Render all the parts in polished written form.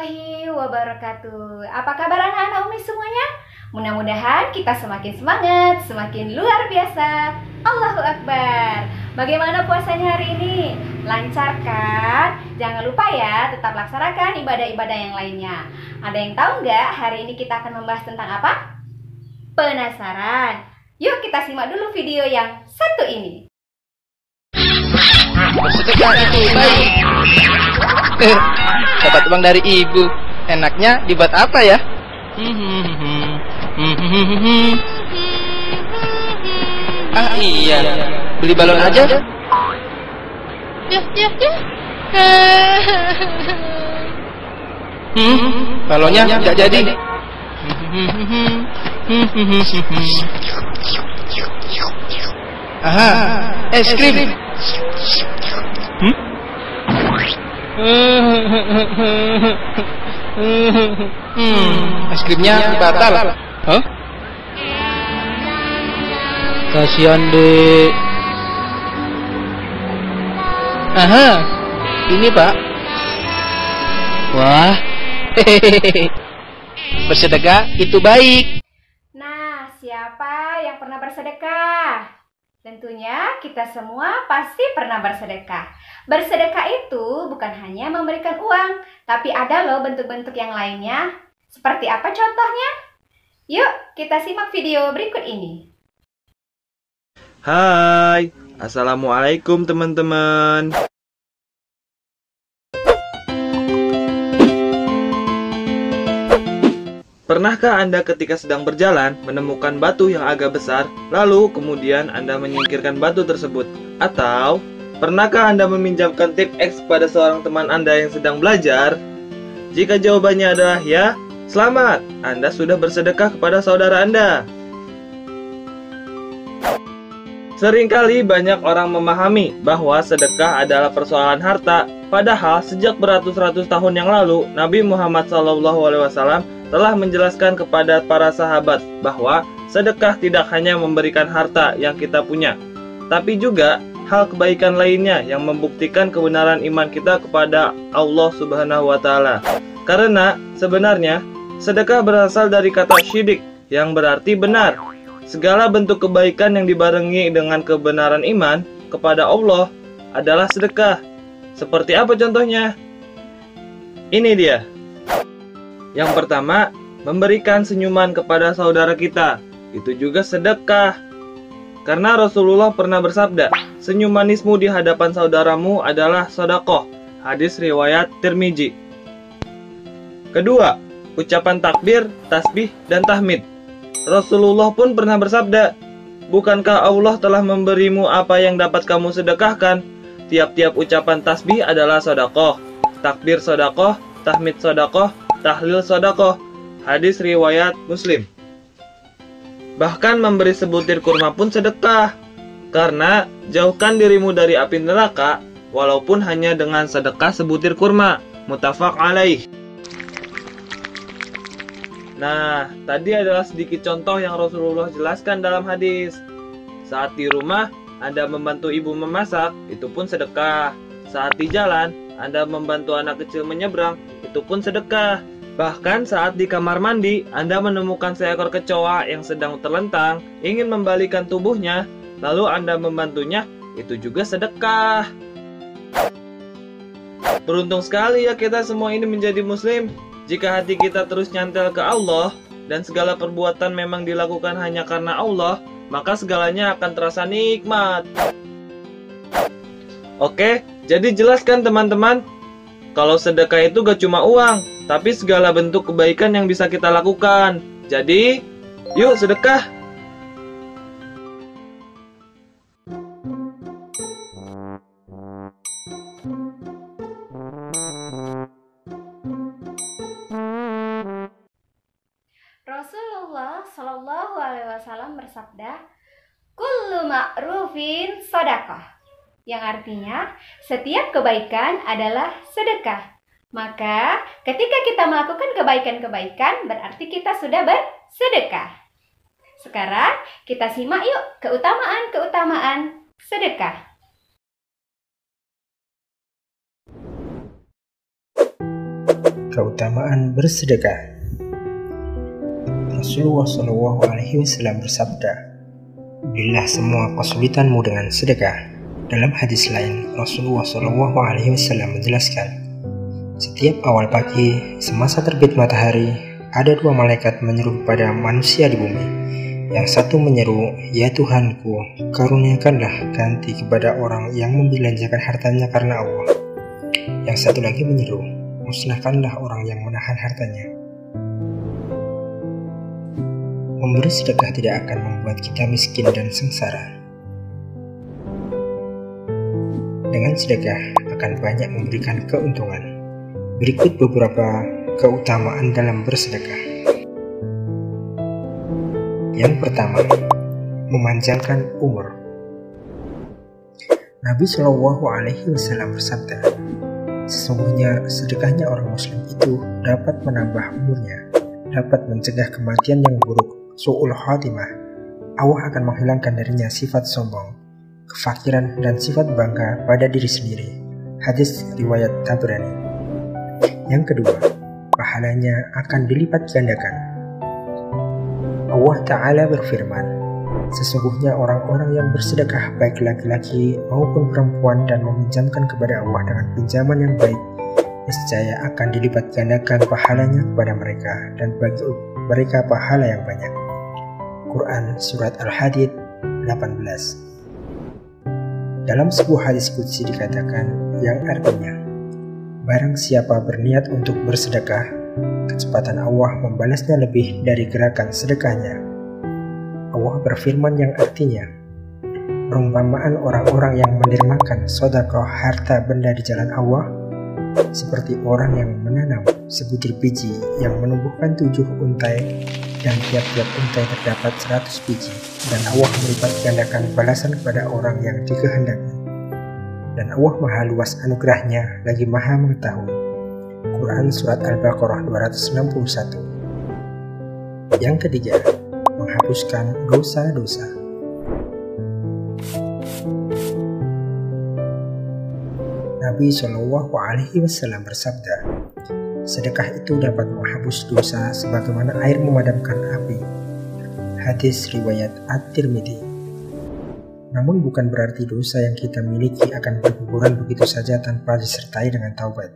warahmatullahi wabarakatuh. Apa kabar anak-anak Umi semuanya? Mudah-mudahan kita semakin semangat, semakin luar biasa. Allahu Akbar. Bagaimana puasanya hari ini? Lancar kan? Jangan lupa ya, tetap laksanakan ibadah-ibadah yang lainnya. Ada yang tahu nggak hari ini kita akan membahas tentang apa? Penasaran? Yuk kita simak dulu video yang satu ini. Bersedekah itu baik. Dapat uang dari ibu. Enaknya dibuat apa ya? Ah iya, beli balon aja. Balonnya nggak jadi. Aha, es krim. Es krimnya batal. Hah? Kasihan dek. Aha, ini pak. Wah, hehehe. Bersedekah itu baik. Nah, siapa yang pernah bersedekah? Tentunya kita semua pasti pernah bersedekah. Bersedekah itu bukan hanya memberikan uang, tapi ada loh bentuk-bentuk yang lainnya. Seperti apa contohnya? Yuk, kita simak video berikut ini. Hai, Assalamualaikum teman-teman. Pernahkah Anda ketika sedang berjalan menemukan batu yang agak besar, lalu kemudian Anda menyingkirkan batu tersebut? Atau pernahkah Anda meminjamkan tip X pada seorang teman Anda yang sedang belajar? Jika jawabannya adalah ya, selamat, Anda sudah bersedekah kepada saudara Anda. Seringkali banyak orang memahami bahwa sedekah adalah persoalan harta, padahal sejak beratus-ratus tahun yang lalu, Nabi Muhammad SAW telah menjelaskan kepada para sahabat bahwa sedekah tidak hanya memberikan harta yang kita punya, tapi juga hal kebaikan lainnya yang membuktikan kebenaran iman kita kepada Allah Subhanahu wa Ta'ala. Karena sebenarnya sedekah berasal dari kata syidik yang berarti benar. Segala bentuk kebaikan yang dibarengi dengan kebenaran iman kepada Allah adalah sedekah. Seperti apa contohnya? Ini dia. Yang pertama, memberikan senyuman kepada saudara kita. Itu juga sedekah. Karena Rasulullah pernah bersabda, senyum manismu di hadapan saudaramu adalah sedekah. Hadis riwayat Tirmizi. Kedua, ucapan takbir, tasbih, dan tahmid. Rasulullah pun pernah bersabda, bukankah Allah telah memberimu apa yang dapat kamu sedekahkan? Tiap-tiap ucapan tasbih adalah sedekah, takbir sedekah, tahmid sedekah, tahlil sedekah. Hadis riwayat Muslim. Bahkan memberi sebutir kurma pun sedekah. Karena jauhkan dirimu dari api neraka walaupun hanya dengan sedekah sebutir kurma. Muttafaq alaih. Nah, tadi adalah sedikit contoh yang Rasulullah jelaskan dalam hadis. Saat di rumah Anda membantu ibu memasak, itu pun sedekah. Saat di jalan Anda membantu anak kecil menyeberang, itu pun sedekah. Bahkan saat di kamar mandi, Anda menemukan seekor kecoa yang sedang terlentang, ingin membalikan tubuhnya, lalu Anda membantunya, itu juga sedekah. Beruntung sekali ya kita semua ini menjadi muslim. Jika hati kita terus nyantel ke Allah, dan segala perbuatan memang dilakukan hanya karena Allah, maka segalanya akan terasa nikmat. Oke, jadi jelaskan teman-teman, kalau sedekah itu gak cuma uang, tapi segala bentuk kebaikan yang bisa kita lakukan. Jadi, yuk sedekah. Rasulullah Shallallahu Alaihi Wasallam bersabda, "Kullu ma'rufin sedekah," yang artinya setiap kebaikan adalah sedekah. Maka ketika kita melakukan kebaikan-kebaikan berarti kita sudah bersedekah. Sekarang kita simak yuk keutamaan-keutamaan sedekah. Keutamaan bersedekah. Rasulullah SAW bersabda, "Berilah semua kesulitanmu dengan sedekah." Dalam hadis lain, Rasulullah SAW menjelaskan, setiap awal pagi semasa terbit matahari, ada dua malaikat menyeru pada manusia di bumi. Yang satu menyeru, "Ya Tuhanku, karuniakanlah ganti kepada orang yang membelanjakan hartanya karena Allah." Yang satu lagi menyeru, "Musnahkanlah orang yang menahan hartanya." Memberi sedekah tidak akan membuat kita miskin dan sengsara. Dengan sedekah akan banyak memberikan keuntungan. Berikut beberapa keutamaan dalam bersedekah. Yang pertama, memanjangkan umur. Nabi SAW bersabda, "Sesungguhnya sedekahnya orang muslim itu dapat menambah umurnya, dapat mencegah kematian yang buruk, su'ul khatimah. Allah akan menghilangkan darinya sifat sombong, kefakiran, dan sifat bangga pada diri sendiri." Hadis riwayat Tabrani. Yang kedua, pahalanya akan dilipat gandakan. Allah Ta'ala berfirman, "Sesungguhnya orang-orang yang bersedekah baik laki-laki maupun perempuan dan meminjamkan kepada Allah dengan pinjaman yang baik, niscaya akan dilipat gandakan pahalanya kepada mereka dan bagi mereka pahala yang banyak." Quran Surat Al-Hadid 18. Dalam sebuah hadis qudsi dikatakan yang artinya, barang siapa berniat untuk bersedekah, kecepatan Allah membalasnya lebih dari gerakan sedekahnya. Allah berfirman yang artinya, perumpamaan orang-orang yang mendermakan sedekah harta benda di jalan Allah seperti orang yang menanam sebutir biji yang menumbuhkan 7 untai dan tiap-tiap untai terdapat 100 biji, dan Allah melipat gandakan balasan kepada orang yang dikehendaki. Dan Allah maha luas anugerahnya lagi maha mengetahui. Quran Surat Al-Baqarah 261. Yang ketiga, menghapuskan dosa-dosa. Nabi SAW bersabda, sedekah itu dapat menghapus dosa sebagaimana air memadamkan api. Hadis riwayat At-Tirmidzi. Namun bukan berarti dosa yang kita miliki akan berguguran begitu saja tanpa disertai dengan taubat.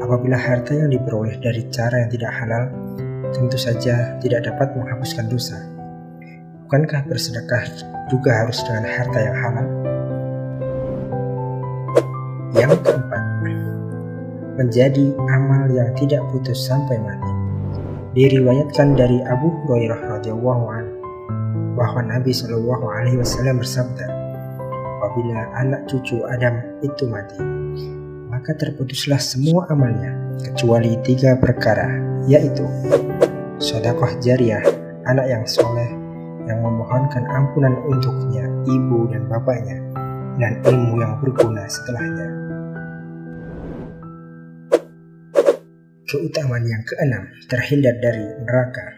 Apabila harta yang diperoleh dari cara yang tidak halal, tentu saja tidak dapat menghapuskan dosa. Bukankah bersedekah juga harus dengan harta yang halal? Yang keempat, menjadi amal yang tidak putus sampai mati. Diriwayatkan dari Abu Hurairah radhiyallahu anhu bahwa Nabi SAW bersabda, apabila anak cucu Adam itu mati, maka terputuslah semua amalnya kecuali 3 perkara, yaitu sedekah jariah, anak yang soleh yang memohonkan ampunan untuknya ibu dan bapaknya, dan ilmu yang berguna setelahnya. Keutamaan yang keenam, terhindar dari neraka.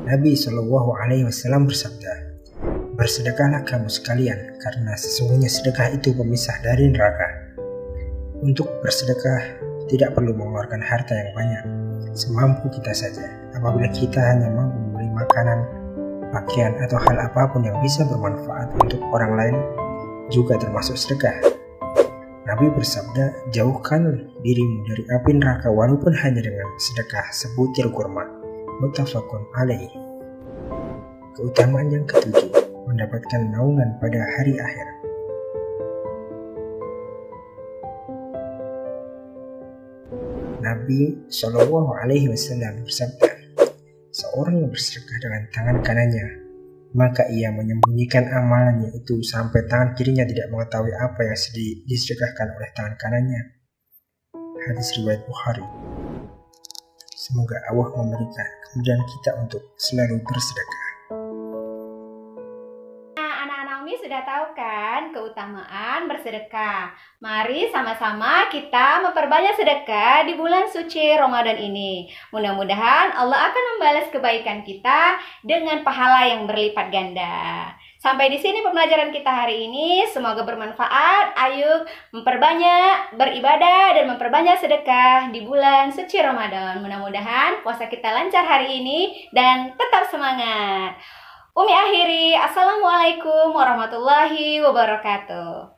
Nabi SAW bersabda, bersedekahlah kamu sekalian, karena sesungguhnya sedekah itu pemisah dari neraka. Untuk bersedekah tidak perlu mengeluarkan harta yang banyak, semampu kita saja. Apabila kita hanya mampu membeli makanan, pakaian, atau hal apapun yang bisa bermanfaat untuk orang lain, juga termasuk sedekah. Nabi bersabda, jauhkan dirimu dari api neraka walaupun hanya dengan sedekah sebutir kurma. Muttafaqun alaih. Keutamaan yang ketujuh, mendapatkan naungan pada hari akhir. Nabi SAW bersabda, seorang yang bersedekah dengan tangan kanannya, maka ia menyembunyikan amalannya itu sampai tangan kirinya tidak mengetahui apa yang disedekahkan oleh tangan kanannya. Hadis riwayat Bukhari. Semoga Allah memberikan kemudahan kita untuk selalu bersedekah. Anak-anak Umi sudah tahu kan keutamaan bersedekah. Mari sama-sama kita memperbanyak sedekah di bulan suci Ramadan ini. Mudah-mudahan Allah akan membalas kebaikan kita dengan pahala yang berlipat ganda. Sampai di sini pembelajaran kita hari ini. Semoga bermanfaat. Ayo memperbanyak beribadah dan memperbanyak sedekah di bulan suci Ramadan. Mudah-mudahan puasa kita lancar hari ini dan tetap semangat. Umi akhiri. Assalamualaikum warahmatullahi wabarakatuh.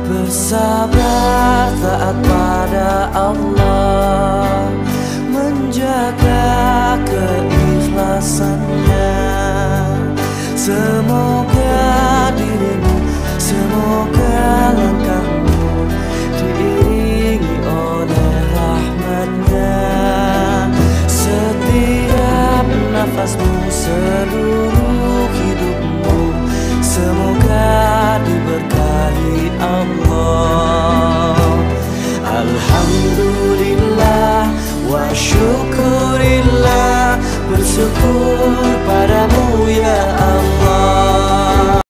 Bersabar taat pada Allah, menjaga keikhlasannya. Semoga dirimu, semoga langkahmu diiringi oleh rahmatnya. Setiap nafasmu, seluruh hidupmu, semoga diberkahi Allah. Alhamdulillah wa syukurillah, bersyukur padamu ya Allah.